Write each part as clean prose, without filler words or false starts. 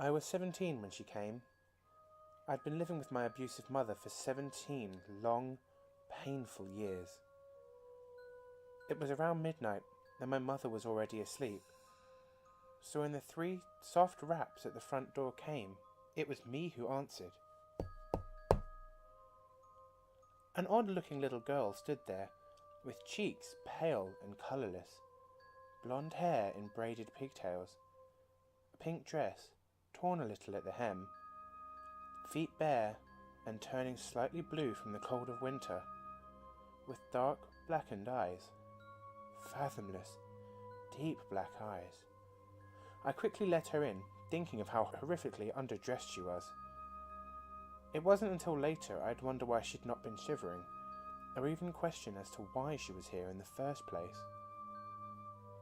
I was 17 when she came. I'd been living with my abusive mother for 17 long, painful years. It was around midnight, and my mother was already asleep. So when the 3 soft raps at the front door came, it was me who answered. An odd-looking little girl stood there, with cheeks pale and colourless, blonde hair in braided pigtails, a pink dress, torn a little at the hem, feet bare and turning slightly blue from the cold of winter, with dark, blackened eyes. Fathomless, deep black eyes. I quickly let her in, thinking of how horrifically underdressed she was. It wasn't until later I'd wonder why she'd not been shivering, or even question as to why she was here in the first place.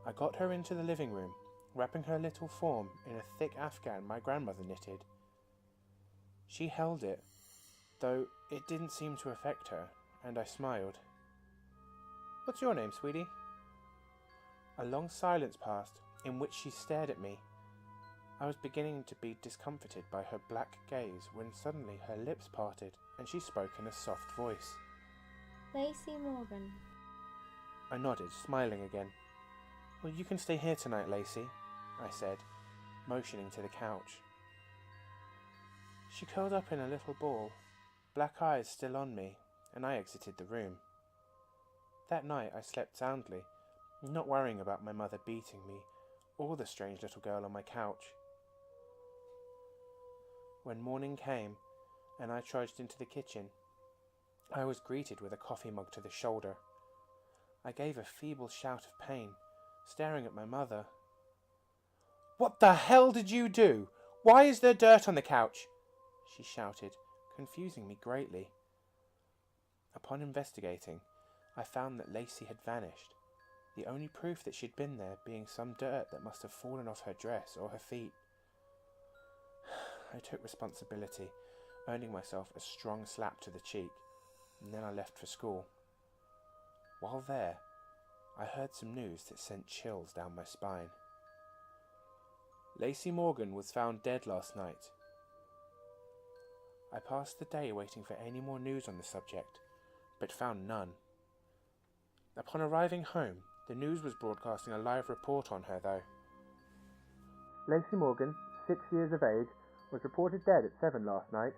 I got her into the living room, wrapping her little form in a thick afghan my grandmother knitted. She held it, though it didn't seem to affect her, and I smiled. "What's your name, sweetie?" A long silence passed, in which she stared at me. I was beginning to be discomfited by her black gaze when suddenly her lips parted and she spoke in a soft voice. Lacey Morgan. I nodded, smiling again. "Well, you can stay here tonight, Lacey," I said, motioning to the couch. She curled up in a little ball, black eyes still on me, and I exited the room. That night I slept soundly, not worrying about my mother beating me or the strange little girl on my couch. When morning came and I trudged into the kitchen, I was greeted with a coffee mug to the shoulder. I gave a feeble shout of pain, staring at my mother. "What the hell did you do? Why is there dirt on the couch?" she shouted, confusing me greatly. Upon investigating, I found that Lacey had vanished, the only proof that she'd been there being some dirt that must have fallen off her dress or her feet. I took responsibility, earning myself a strong slap to the cheek, and then I left for school. While there, I heard some news that sent chills down my spine. Lacey Morgan was found dead last night. I passed the day waiting for any more news on the subject, but found none. Upon arriving home, the news was broadcasting a live report on her, though. Lacey Morgan, 6 years of age, was reported dead at 7 last night.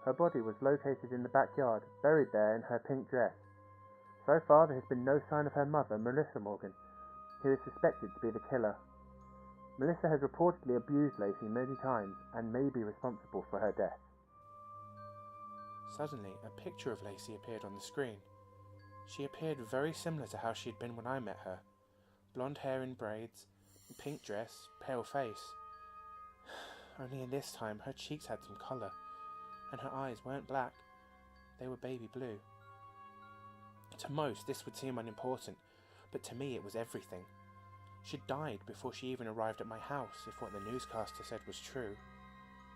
Her body was located in the backyard, buried there in her pink dress. So far there has been no sign of her mother, Melissa Morgan, who is suspected to be the killer. Melissa has reportedly abused Lacey many times and may be responsible for her death. Suddenly, a picture of Lacey appeared on the screen. She appeared very similar to how she had been when I met her. Blonde hair in braids, pink dress, pale face. Only in this time her cheeks had some colour, and her eyes weren't black, they were baby blue. To most this would seem unimportant, but to me it was everything. She'd died before she even arrived at my house, if what the newscaster said was true.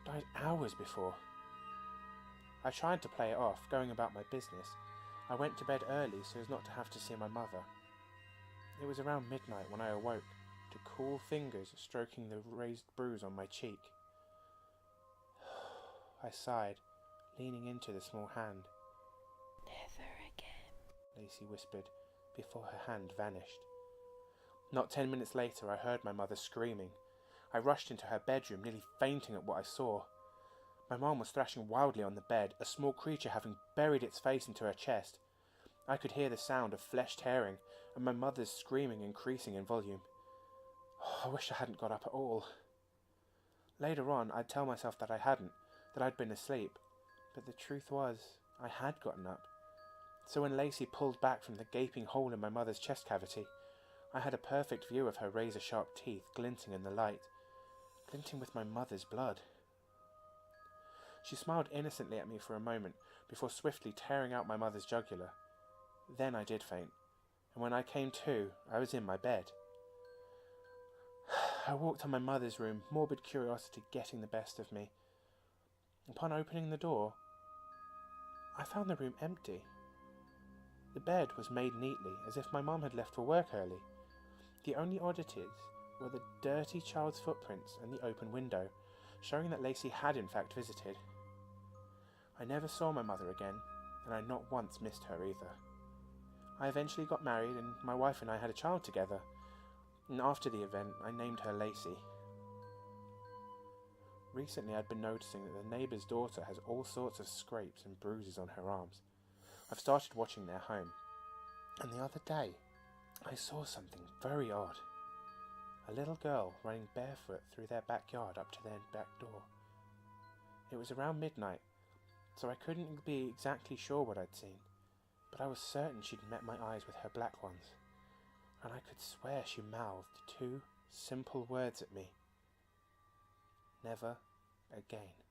Died hours before. I tried to play it off, going about my business. I went to bed early so as not to have to see my mother. It was around midnight when I awoke, to cool fingers stroking the raised bruise on my cheek. I sighed, leaning into the small hand. Never again, Lacey whispered, before her hand vanished. Not 10 minutes later I heard my mother screaming. I rushed into her bedroom, nearly fainting at what I saw. My mom was thrashing wildly on the bed, a small creature having buried its face into her chest. I could hear the sound of flesh tearing, and my mother's screaming increasing in volume. I wish I hadn't got up at all. Later on, I'd tell myself that I hadn't, that I'd been asleep, but the truth was, I had gotten up. So when Lacey pulled back from the gaping hole in my mother's chest cavity, I had a perfect view of her razor-sharp teeth glinting in the light, glinting with my mother's blood. She smiled innocently at me for a moment, before swiftly tearing out my mother's jugular. Then I did faint, and when I came to, I was in my bed. I walked to my mother's room, morbid curiosity getting the best of me. Upon opening the door, I found the room empty. The bed was made neatly, as if my mum had left for work early. The only oddities were the dirty child's footprints and the open window, showing that Lacey had in fact visited. I never saw my mother again, and I not once missed her either. I eventually got married, and my wife and I had a child together, and after the event I named her Lacey. Recently I'd been noticing that the neighbour's daughter has all sorts of scrapes and bruises on her arms. I've started watching their home, and the other day I saw something very odd. A little girl running barefoot through their backyard up to their back door. It was around midnight, so I couldn't be exactly sure what I'd seen, but I was certain she'd met my eyes with her black ones, and I could swear she mouthed 2 simple words at me. Never again.